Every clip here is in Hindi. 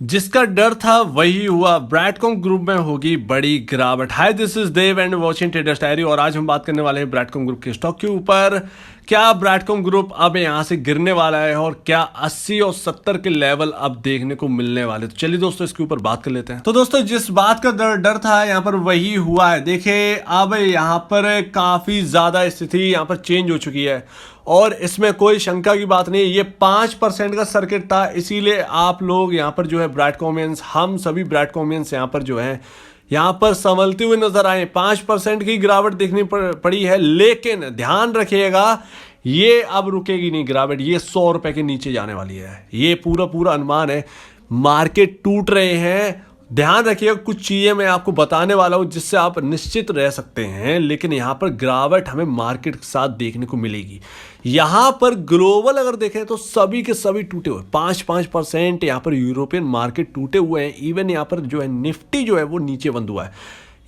जिसका डर था वही हुआ। ब्रैडकॉम ग्रुप में होगी बड़ी गिरावट। Hi, this is Dev and watching traders diary. और आज हम बात करने वाले हैं ब्रैडकॉम ग्रुप के स्टॉक के ऊपर। क्या ब्रैडकॉम ग्रुप अब यहां से गिरने वाला है और क्या 80 और 70 के लेवल अब देखने को मिलने वाले? तो चलिए दोस्तों इसके ऊपर बात कर लेते हैं। तो दोस्तों जिस बात का डर था यहाँ पर वही हुआ है। देखिए अब यहाँ पर काफी ज्यादा स्थिति यहाँ पर चेंज हो चुकी है और इसमें कोई शंका की बात नहीं है। ये 5% का सर्किट था, इसीलिए आप लोग यहाँ पर जो है ब्रैडकॉमियंस, हम सभी ब्रैडकॉमियंस यहाँ पर जो है यहाँ पर संभलते हुए नजर आए। 5% की गिरावट देखनी पड़ी है, लेकिन ध्यान रखिएगा ये अब रुकेगी नहीं गिरावट। ये 100 रुपए के नीचे जाने वाली है, ये पूरा अनुमान है। मार्केट टूट रहे हैं, ध्यान रखिएगा। कुछ चीजें मैं आपको बताने वाला हूं जिससे आप निश्चित रह सकते हैं, लेकिन यहां पर गिरावट हमें मार्केट के साथ देखने को मिलेगी। यहां पर ग्लोबल अगर देखें तो सभी के सभी टूटे हुए 5% यहां पर यूरोपियन मार्केट टूटे हुए हैं। इवन यहां पर जो है निफ्टी जो है वो नीचे बंद हुआ है।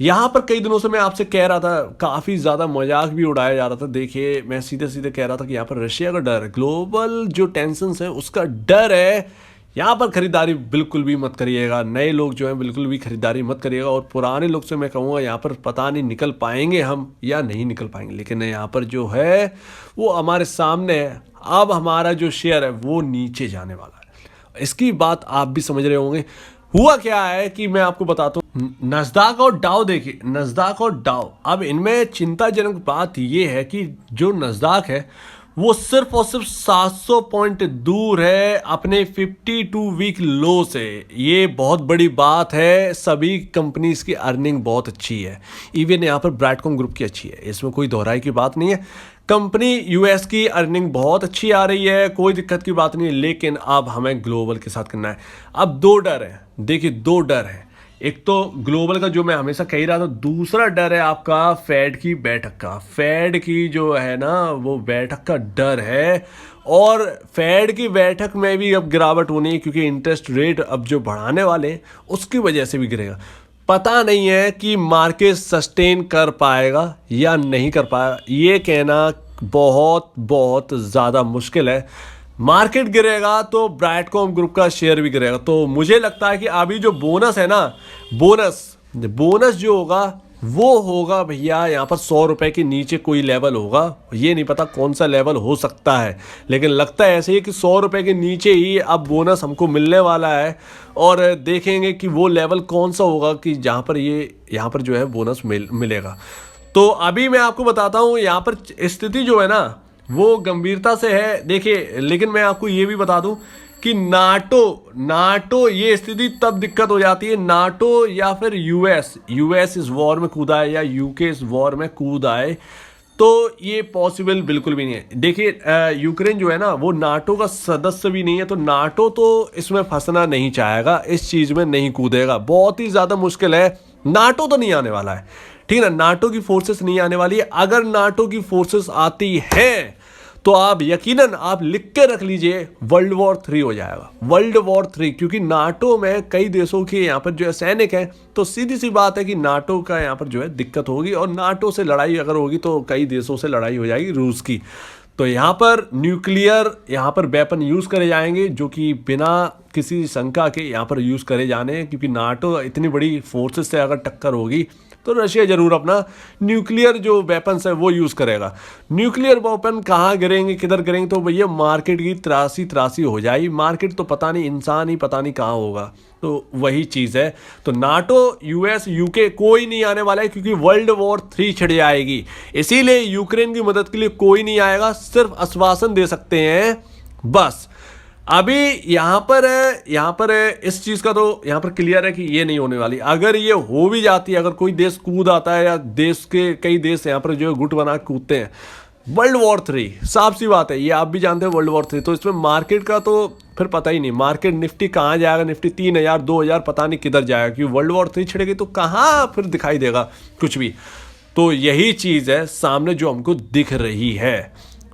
यहां पर कई दिनों से मैं आपसे कह रहा था, काफी ज्यादा मजाक भी उड़ाया जा रहा था। देखिए मैं सीधे सीधे कह रहा था कि यहां पर रशिया का डर है, ग्लोबल जो टेंशन है उसका डर है। यहाँ पर खरीदारी बिल्कुल भी मत करिएगा। नए लोग जो हैं बिल्कुल भी खरीदारी मत करिएगा, और पुराने लोग से मैं कहूँगा यहाँ पर पता नहीं निकल पाएंगे हम या नहीं निकल पाएंगे, लेकिन यहाँ पर जो है वो हमारे सामने है। अब हमारा जो शेयर है वो नीचे जाने वाला है, इसकी बात आप भी समझ रहे होंगे। हुआ क्या है कि मैं आपको बताता हूँ। नस्दाक और डाउ, देखिए नस्दाक और डाउ, अब इनमें चिंताजनक बात यह है कि जो नस्दाक है वो सिर्फ और सिर्फ 700 पॉइंट दूर है अपने 52 वीक लो से। ये बहुत बड़ी बात है। सभी कंपनीज की अर्निंग बहुत अच्छी है, इवन यहाँ पर ब्रैडकॉम ग्रुप की अच्छी है, इसमें कोई दोहराई की बात नहीं है। कंपनी यूएस की अर्निंग बहुत अच्छी आ रही है, कोई दिक्कत की बात नहीं है, लेकिन अब हमें ग्लोबल के साथ करना है। अब दो डर है, देखिए दो डर है। एक तो ग्लोबल का जो मैं हमेशा कह रहा था, दूसरा डर है आपका फेड की बैठक का। फेड की जो है ना वो बैठक का डर है, और फेड की बैठक में भी अब गिरावट होनी है, क्योंकि इंटरेस्ट रेट अब जो बढ़ाने वाले हैं उसकी वजह से भी गिरेगा। पता नहीं है कि मार्केट सस्टेन कर पाएगा या नहीं कर पाएगा, ये कहना बहुत बहुत ज़्यादा मुश्किल है। मार्केट गिरेगा तो ब्रैडकॉम ग्रुप का शेयर भी गिरेगा। तो मुझे लगता है कि अभी जो बोनस है ना, बोनस जो होगा वो होगा भैया यहाँ पर 100 रुपए के नीचे कोई लेवल होगा। ये नहीं पता कौन सा लेवल हो सकता है, लेकिन लगता है ऐसे ही कि 100 रुपए के नीचे ही अब बोनस हमको मिलने वाला है। और देखेंगे कि वो लेवल कौन सा होगा कि जहाँ पर यहाँ पर जो है बोनस मिलेगा। तो अभी मैं आपको बताता हूँ यहाँ पर स्थिति जो है ना वो गंभीरता से है। देखिए, लेकिन मैं आपको ये भी बता दूं कि नाटो ये स्थिति तब दिक्कत हो जाती है, नाटो या फिर यूएस इस वॉर में कूदा है, या यूके इस वॉर में कूद आए, तो ये पॉसिबल बिल्कुल भी नहीं है। देखिए यूक्रेन जो है ना वो नाटो का सदस्य भी नहीं है, तो नाटो तो इसमें फंसना नहीं चाहेगा, इस चीज में नहीं कूदेगा। बहुत ही ज्यादा मुश्किल है। नाटो तो नहीं आने वाला है, ठीक है ना, नाटो की फोर्सेस नहीं आने वाली है। अगर नाटो की फोर्सेस आती हैं तो आप यकीनन आप लिख के रख लीजिए, वर्ल्ड वॉर 3 हो जाएगा, वर्ल्ड वॉर 3। क्योंकि नाटो में कई देशों के यहाँ पर जो है सैनिक हैं, तो सीधी सी बात है कि नाटो का यहाँ पर जो है दिक्कत होगी, और नाटो से लड़ाई अगर होगी तो कई देशों से लड़ाई हो जाएगी, रूस की। तो यहाँ पर न्यूक्लियर यहाँ पर वेपन यूज़ करे जाएंगे, जो कि बिना किसी शंका के यहाँ पर यूज़ करे जाने हैं, क्योंकि नाटो इतनी बड़ी फोर्सेस से अगर टक्कर होगी तो रशिया जरूर अपना न्यूक्लियर जो वेपन्स है वो यूज़ करेगा। न्यूक्लियर वेपन कहाँ गिरेंगे, किधर गिरेंगे, तो भैया मार्केट की त्रासी हो जाएगी। मार्केट तो पता नहीं, इंसान ही पता नहीं कहाँ होगा। तो वही चीज़ है। तो नाटो, यूएस, यूके कोई नहीं आने वाला है, क्योंकि वर्ल्ड वॉर 3 छिड़ जाएगी। इसीलिए यूक्रेन की मदद के लिए कोई नहीं आएगा, सिर्फ आश्वासन दे सकते हैं बस। अभी यहाँ पर इस चीज़ का तो यहाँ पर क्लियर है कि ये नहीं होने वाली। अगर ये हो भी जाती है, अगर कोई देश कूद आता है, या देश के कई देश यहाँ पर जो है गुट बना कूदते हैं, वर्ल्ड वॉर 3 साफ सी बात है, ये आप भी जानते हैं वर्ल्ड वॉर 3। तो इसमें मार्केट का तो फिर पता ही नहीं, मार्केट निफ्टी कहाँ जाएगा, निफ्टी 3000 2000 पता नहीं किधर जाएगा, क्योंकि वर्ल्ड वॉर 3 छिड़ेगी तो कहाँ फिर दिखाई देगा कुछ भी। तो यही चीज़ है सामने जो हमको दिख रही है।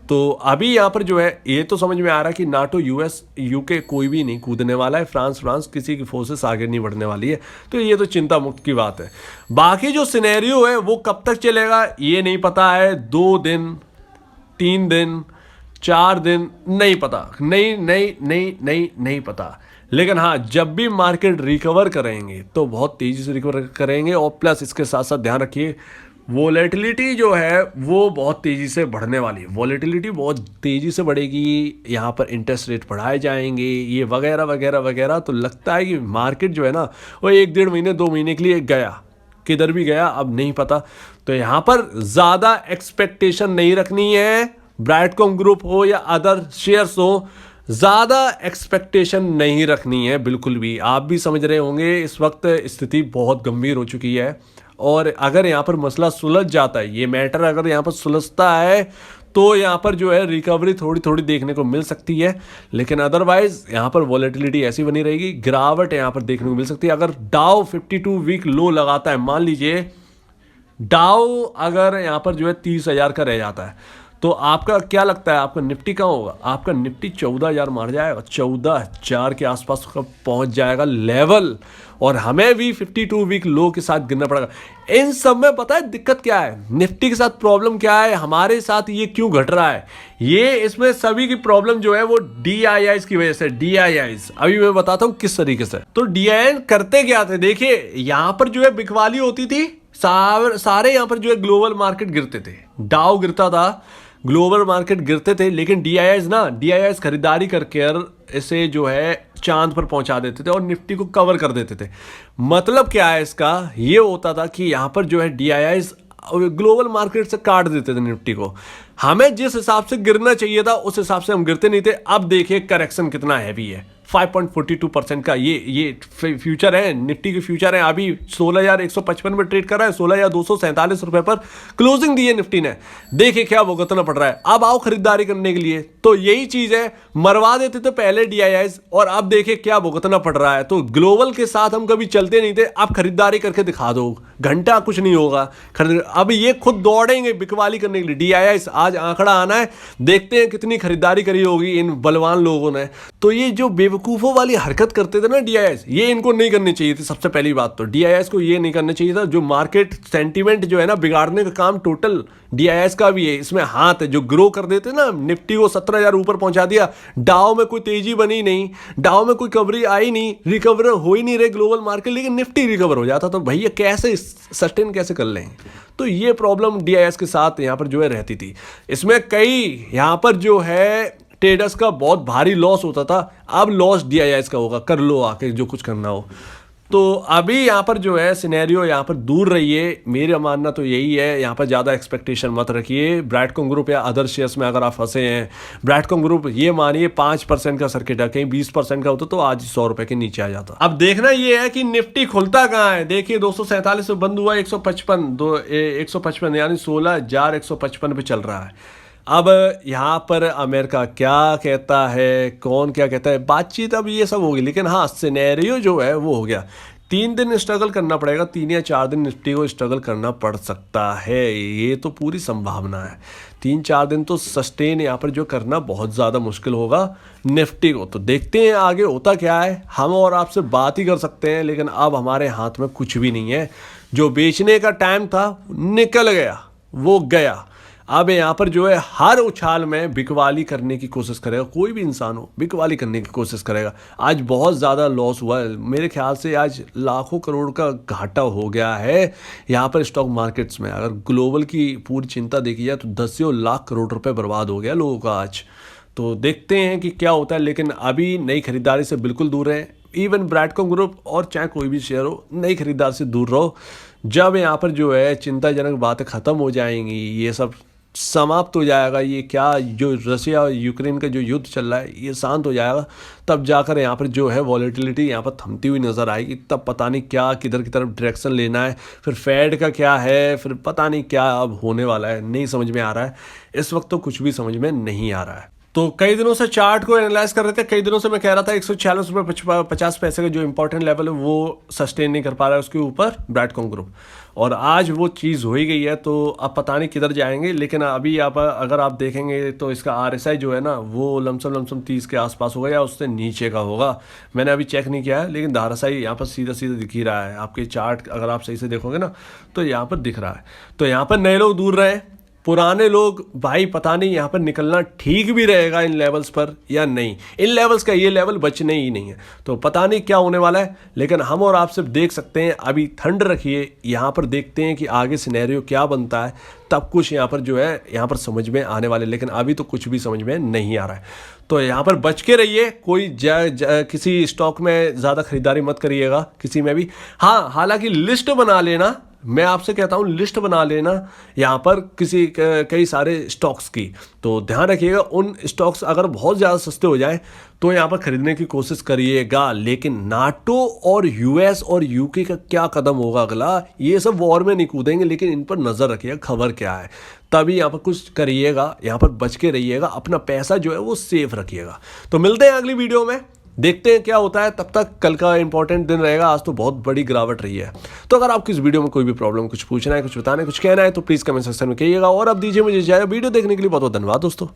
तो अभी यहाँ पर जो है ये तो समझ में आ रहा है कि नाटो, यूएस, यूके कोई भी नहीं कूदने वाला है, फ्रांस किसी की फोर्सेस आगे नहीं बढ़ने वाली है। तो ये तो चिंता मुक्त की बात है। बाकी जो सिनेरियो है वो कब तक चलेगा ये नहीं पता है, 2 दिन 3 दिन 4 दिन नहीं पता, नहीं पता। लेकिन हाँ, जब भी मार्केट रिकवर करेंगे तो बहुत तेज़ी से रिकवर करेंगे। और प्लस इसके साथ साथ ध्यान रखिए, वोलेटिलिटी जो है वो बहुत तेज़ी से बढ़ने वाली है। वोलेटिलिटी बहुत तेज़ी से बढ़ेगी, यहाँ पर इंटरेस्ट रेट बढ़ाए जाएंगे, ये वगैरह वगैरह वगैरह। तो लगता है कि मार्केट जो है ना वो 1 डेढ़ महीने 2 महीने के लिए गया, किधर भी गया अब नहीं पता। तो यहाँ पर ज़्यादा एक्सपेक्टेशन नहीं रखनी है, ब्रैडकॉम ग्रुप हो या अदर शेयर्स हो, ज़्यादा एक्सपेक्टेशन नहीं रखनी है बिल्कुल भी। आप भी समझ रहे होंगे इस वक्त स्थिति बहुत गंभीर हो चुकी है, और अगर यहाँ पर मसला सुलझ जाता है, ये मैटर अगर यहाँ पर सुलझता है तो यहाँ पर जो है रिकवरी थोड़ी थोड़ी देखने को मिल सकती है। लेकिन अदरवाइज यहाँ पर वॉलेटिलिटी ऐसी बनी रहेगी, गिरावट यहाँ पर देखने को मिल सकती है। अगर डाउ 52 वीक लो लगाता है, मान लीजिए डाउ अगर यहाँ पर जो है 30,000 का रह जाता है, तो आपका क्या लगता है आपका निफ्टी कहाँ होगा? आपका निफ्टी 14,000 मार जाएगा, 14,000 के आसपास का पहुंच जाएगा लेवल, और हमें भी 52 वीक लो के साथ गिरना पड़ेगा। इन सब में पता है दिक्कत क्या है, निफ्टी के साथ प्रॉब्लम क्या है, हमारे साथ ये क्यों घट रहा है? ये इसमें सभी की प्रॉब्लम जो है वो DIIs की वजह से। DIIs अभी मैं बताता हूँ किस तरीके से। तो DII करते क्या थे, देखिए यहाँ पर जो है बिकवाली होती थी, सारे यहाँ पर जो है ग्लोबल मार्केट गिरते थे, डाउ गिरता था, ग्लोबल मार्केट गिरते थे, लेकिन DIIs खरीदारी करके इसे जो है चांद पर पहुंचा देते थे और निफ्टी को कवर कर देते थे। मतलब क्या है इसका, ये होता था कि यहाँ पर जो है DIIs ग्लोबल मार्केट से काट देते थे निफ्टी को। हमें जिस हिसाब से गिरना चाहिए था उस हिसाब से हम गिरते नहीं थे। अब देखिए करेक्शन कितना हैवी है, 5.42% का ये फ्यूचर है, निफ्टी के फ्यूचर है। अभी 16,155 में ट्रेड कर रहा है, 16,247 रुपए पर क्लोजिंग दी है निफ्टी ने। देखिए क्या भुगतना पड़ रहा है। अब आओ खरीदारी करने के लिए, तो यही चीज है, मरवा देते थे पहले DIIs, और अब देखिए क्या भुगतना पड़ रहा है। तो ग्लोबल के साथ हम कभी चलते नहीं थे, अब खरीदारी करके दिखा दो, घंटा कुछ नहीं होगा। अब ये खुद दौड़ेंगे बिकवाली करने के लिए। DIIs आज आंकड़ा आना है, देखते हैं कितनी खरीदारी करी होगी इन बलवान लोगों ने। तो ये जो बेवकूफों वाली हरकत करते थे ना DIIs, ये इनको नहीं करनी चाहिए थी। सबसे पहली बात तो DIIs को ये नहीं करना चाहिए था। जो मार्केट सेंटीमेंट जो है ना बिगाड़ने का काम टोटल DIIs का भी है, इसमें हाथ है। जो ग्रो कर देते ना, निफ्टी को 17,000 ऊपर पहुंचा दिया, डाउ में कोई तेजी बनी नहीं, डाउ में कोई कवरी आई नहीं, रिकवर हो ही नहीं रहे ग्लोबल मार्केट, लेकिन निफ्टी रिकवर हो जाता। तो भैया कैसे सस्टेन कैसे कर लेंगे? तो ये प्रॉब्लम DIIs के साथ यहाँ पर जो है रहती थी। इसमें कई यहाँ पर जो है ट्रेडर्स का बहुत भारी लॉस होता था। अब लॉस DIIs का होगा, कर लो आके जो कुछ करना हो। तो अभी यहाँ पर जो है सिनेरियो यहाँ पर दूर रहिए, मेरा मानना तो यही है। यहाँ पर ज़्यादा एक्सपेक्टेशन मत रखिए। ब्रैडकॉम ग्रुप या अदर शेयर्स में अगर आप फंसे हैं, ब्रैडकॉम ग्रुप ये मानिए 5% का सर्किट है, कहीं 20% का होता तो आज 100 रुपए के नीचे आ जाता। अब देखना ये है कि निफ्टी खुलता कहाँ है। देखिए 247 में बंद हुआ, 155 यानी 16,155 पे चल रहा है। अब यहाँ पर अमेरिका क्या कहता है, कौन क्या कहता है, बातचीत अब ये सब होगी। लेकिन हाँ, सिनेरियो जो है वो हो गया। 3 दिन स्ट्रगल करना पड़ेगा, 3 या 4 दिन निफ्टी को स्ट्रगल करना पड़ सकता है, ये तो पूरी संभावना है। 3-4 दिन तो सस्टेन यहाँ पर जो करना बहुत ज़्यादा मुश्किल होगा निफ्टी को। तो देखते हैं आगे होता क्या है। हम और आपसे बात ही कर सकते हैं, लेकिन अब हमारे हाथ में कुछ भी नहीं है। जो बेचने का टाइम था निकल गया, वो गया। अब यहाँ पर जो है हर उछाल में बिकवाली करने की कोशिश करेगा, कोई भी इंसान हो बिकवाली करने की कोशिश करेगा। आज बहुत ज़्यादा लॉस हुआ है, मेरे ख्याल से आज लाखों करोड़ का घाटा हो गया है यहाँ पर स्टॉक मार्केट्स में। अगर ग्लोबल की पूरी चिंता देखी जाए तो 10 लाख करोड़ रुपए बर्बाद हो गया लोगों का आज। तो देखते हैं कि क्या होता है, लेकिन अभी नई खरीदारी से बिल्कुल दूर है। इवन ब्रैडकॉम ग्रुप और चाहे कोई भी शेयर हो, नई खरीदारी से दूर रहो। जब यहाँ पर जो है चिंताजनक बातें ख़त्म हो जाएंगी, ये सब समाप्त हो जाएगा, ये क्या जो रशिया और यूक्रेन का जो युद्ध चल रहा है ये शांत हो जाएगा, तब जाकर यहाँ पर जो है वॉलेटिलिटी यहाँ पर थमती हुई नज़र आएगी। तब पता नहीं क्या किधर की तरफ डायरेक्शन लेना है, फिर फेड का क्या है, फिर पता नहीं क्या अब होने वाला है, नहीं समझ में आ रहा है। इस वक्त तो कुछ भी समझ में नहीं आ रहा है। तो कई दिनों से चार्ट को एनालाइज कर रहे थे, कई दिनों से मैं कह रहा था 146 रुपये 50 पैसे का जो इंपॉर्टेंट लेवल है वो सस्टेन नहीं कर पा रहा है उसके ऊपर ब्रैडकॉम ग्रुप, और आज वो चीज़ हो ही गई है। तो अब पता नहीं किधर जाएंगे, लेकिन अभी आप अगर आप देखेंगे तो इसका RSI जो है ना वो लमसम 30 के आसपास होगा या उससे नीचे का होगा। मैंने अभी चेक नहीं किया है, लेकिन RSI यहाँ पर सीधा सीधा दिख ही रहा है। आपके चार्ट अगर आप सही से देखोगे ना तो यहाँ पर दिख रहा है। तो यहाँ पर नए लोग दूर रहे, पुराने लोग भाई पता नहीं यहाँ पर निकलना ठीक भी रहेगा इन लेवल्स पर या नहीं। इन लेवल्स का ये लेवल बचने ही नहीं है, तो पता नहीं क्या होने वाला है। लेकिन हम और आप सिर्फ देख सकते हैं, अभी ठंड रखिए, यहाँ पर देखते हैं कि आगे सिनेरियो क्या बनता है, तब कुछ यहाँ पर जो है यहाँ पर समझ में आने वाले। लेकिन अभी तो कुछ भी समझ में नहीं आ रहा है, तो यहाँ पर बच के रहिए। कोई किसी स्टॉक में ज़्यादा खरीदारी मत करिएगा, किसी में भी। हाँ, हालांकि लिस्ट बना लेना, मैं आपसे कहता हूँ लिस्ट बना लेना यहाँ पर किसी कई सारे स्टॉक्स की। तो ध्यान रखिएगा, उन स्टॉक्स अगर बहुत ज़्यादा सस्ते हो जाए तो यहाँ पर खरीदने की कोशिश करिएगा। लेकिन नाटो और यूएस और यूके का क्या कदम होगा अगला, ये सब वॉर में नहीं कूदेंगे, लेकिन इन पर नज़र रखिएगा खबर क्या है, तभी यहाँ पर कुछ करिएगा। यहाँ पर बच के रहिएगा, अपना पैसा जो है वो सेफ रखिएगा। तो मिलते हैं अगली वीडियो में, देखते हैं क्या होता है। तब तक कल का इंपॉर्टेंट दिन रहेगा, आज तो बहुत बड़ी गिरावट रही है। तो अगर आपको इस वीडियो में कोई भी प्रॉब्लम, कुछ पूछना है, कुछ बताना है, कुछ कहना है, तो प्लीज़ कमेंट सेक्शन में कहिएगा। और अब दीजिए मुझे इजाज़त। वीडियो देखने के लिए बहुत बहुत धन्यवाद दोस्तों।